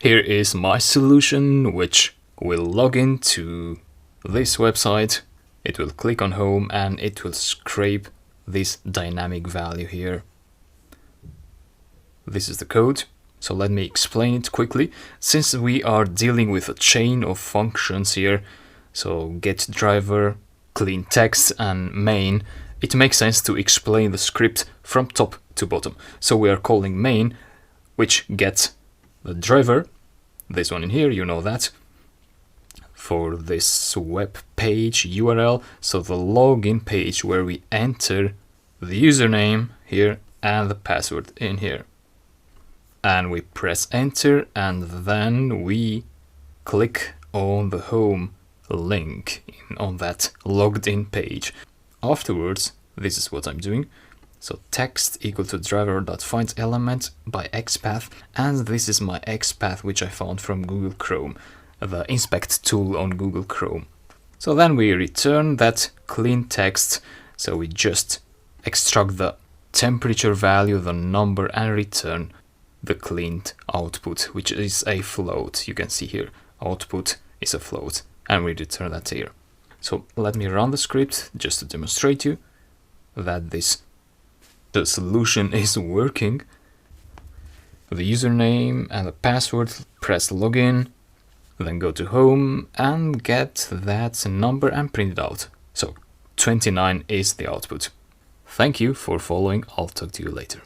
Here is my solution, which will log into this website. It will click on home and it will scrape this dynamic value here. This is the code. So let me explain it quickly. Since we are dealing with a chain of functions here, so get driver, clean text and main, it makes sense to explain the script from top to bottom. So we are calling main, which gets the driver, this one in here, you know that, for this web page URL. So the login page where we enter the username here and the password in here. And we press enter and then we click on the home link on that logged in page. Afterwards, this is what I'm doing. So text equal to driver.find element by XPath, and this is my XPath which I found from Google Chrome, the inspect tool on Google Chrome. So then we return that clean text. So we just extract the temperature value, the number, and return the cleaned output, which is a float. You can see here, output is a float, and we return that here. So let me run the script just to demonstrate you that the solution is working. The username and the password, press login, then go to home and get that number and print it out. So 29 is the output. Thank you for following. I'll talk to you later.